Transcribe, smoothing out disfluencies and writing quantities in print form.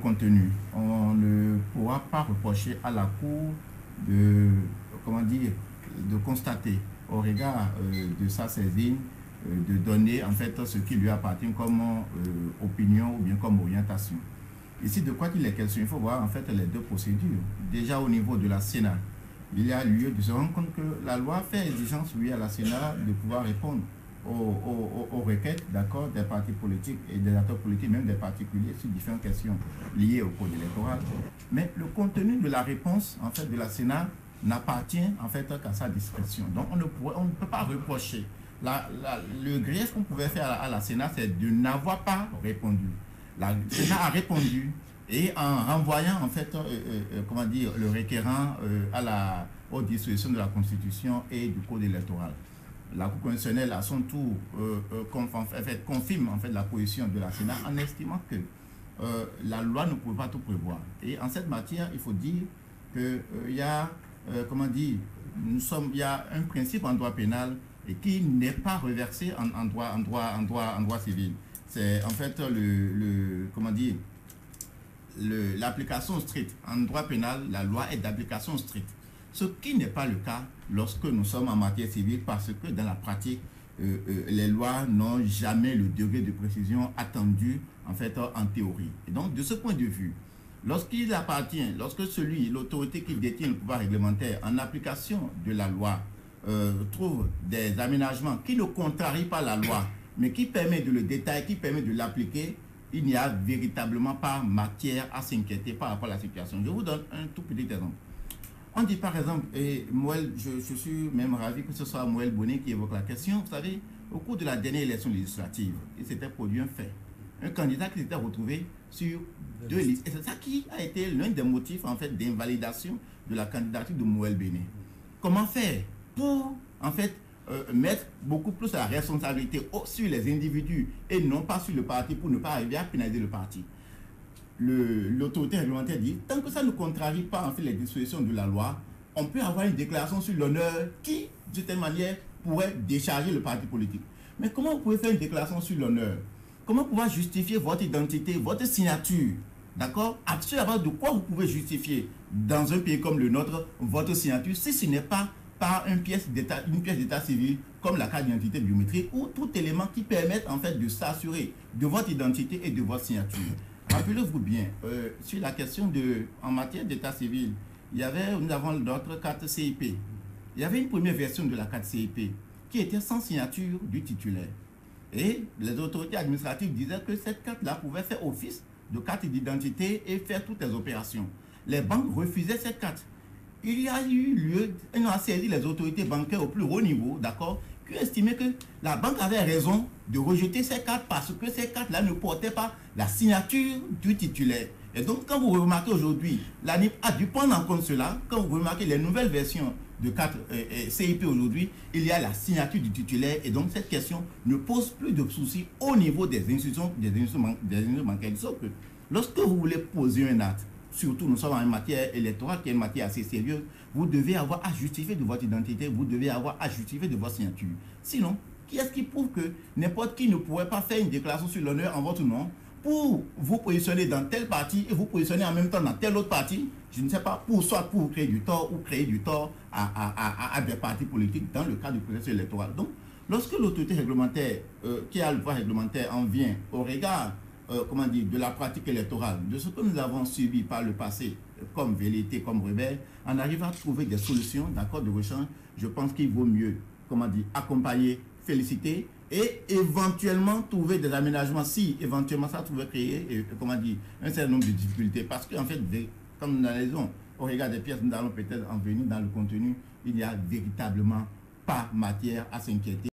contenu. On ne pourra pas reprocher à la Cour de, comment dire, de constater au regard de sa saisine, de donner en fait ce qui lui appartient comme opinion ou bien comme orientation. Ici, de quoi qu'il est question, il faut voir en fait les deux procédures. Déjà au niveau de la Sénat, il y a lieu de se rendre compte que la loi fait exigence, oui, à la Sénat de pouvoir répondre aux requêtes, d'accord, des partis politiques et des acteurs politiques, même des particuliers, sur différentes questions liées au code électoral. Mais le contenu de la réponse, en fait, de la Sénat n'appartient, en fait, qu'à sa discrétion. Donc, on ne peut pas reprocher. Le grief qu'on pouvait faire à la Sénat, c'est de n'avoir pas répondu. La Sénat a répondu et en renvoyant, en fait, comment dire, le requérant aux dispositions de la Constitution et du code électoral. La Cour constitutionnelle, à son tour, confirme en fait la position de la Sénat en estimant que la loi ne pouvait pas tout prévoir. Et en cette matière, il faut dire qu'il y a, comment dire, il y a un principe en droit pénal et qui n'est pas reversé en droit civil. C'est en fait comment dire, l'application stricte. En droit pénal, la loi est d'application stricte. Ce qui n'est pas le cas lorsque nous sommes en matière civile, parce que dans la pratique, les lois n'ont jamais le degré de précision attendu en fait en théorie. Et donc, de ce point de vue, lorsqu'il appartient, lorsque l'autorité qui détient le pouvoir réglementaire en application de la loi trouve des aménagements qui ne contrarient pas la loi, mais qui permettent de le détailler, qui permettent de l'appliquer, il n'y a véritablement pas matière à s'inquiéter par rapport à la situation. Je vous donne un tout petit exemple. On dit par exemple, et je suis même ravi que ce soit Moël Bonnet qui évoque la question. Vous savez, au cours de la dernière élection législative, il s'était produit un fait. Un candidat qui s'était retrouvé sur 2 listes. Et c'est ça qui a été l'un des motifs en fait d'invalidation de la candidature de Moël Bonnet. Comment faire pour en fait mettre beaucoup plus la responsabilité sur les individus et non pas sur le parti pour ne pas arriver à pénaliser le parti? L'autorité réglementaire dit, tant que ça ne contrarie pas en fait les dispositions de la loi, on peut avoir une déclaration sur l'honneur qui, de telle manière, pourrait décharger le parti politique. Mais comment vous pouvez faire une déclaration sur l'honneur? Comment pouvoir justifier votre identité, votre signature? D'accord? À base de quoi vous pouvez justifier dans un pays comme le nôtre votre signature si ce n'est pas par une pièce d'état civil comme la carte d'identité biométrique ou tout élément qui permette en fait de s'assurer de votre identité et de votre signature. Rappelez-vous bien, sur la question en matière d'état civil, nous avons d'autres cartes CIP. Il y avait une première version de la carte CIP qui était sans signature du titulaire. Et les autorités administratives disaient que cette carte-là pouvait faire office de carte d'identité et faire toutes les opérations. Les banques refusaient cette carte. Il y a eu lieu, on a saisi les autorités bancaires au plus haut niveau, d'accord, qui estimaient que la banque avait raison de rejeter ces cartes parce que ces cartes-là ne portaient pas la signature du titulaire. Et donc, quand vous remarquez aujourd'hui, l'ANIP a dû prendre en compte cela. Quand vous remarquez les nouvelles versions de cartes CIP aujourd'hui, il y a la signature du titulaire. Et donc, cette question ne pose plus de soucis au niveau des institutions bancaires. Sauf que lorsque vous voulez poser un acte, surtout nous sommes en matière électorale qui est une matière assez sérieuse, vous devez avoir à justifier de votre identité, vous devez avoir à justifier de votre signature. Sinon, qui est-ce qui prouve que n'importe qui ne pourrait pas faire une déclaration sur l'honneur en votre nom pour vous positionner dans tel parti et vous positionner en même temps dans tel autre parti, je ne sais pas, soit pour créer du tort ou créer du tort à des partis politiques dans le cadre du processus électoral. Donc, lorsque l'autorité réglementaire qui a le pouvoir réglementaire en vient au regard comment dire, de la pratique électorale, de ce que nous avons subi par le passé comme velléité, comme rebelle, on arrive à trouver des solutions, d'accord, de rechange. Je pense qu'il vaut mieux, comment dire, accompagner, féliciter et éventuellement trouver des aménagements si éventuellement ça pouvait créer, comment dire, un certain nombre de difficultés. Parce qu'en fait, comme nous analysons au regard des pièces, nous allons peut-être en venir dans le contenu, il n'y a véritablement pas matière à s'inquiéter.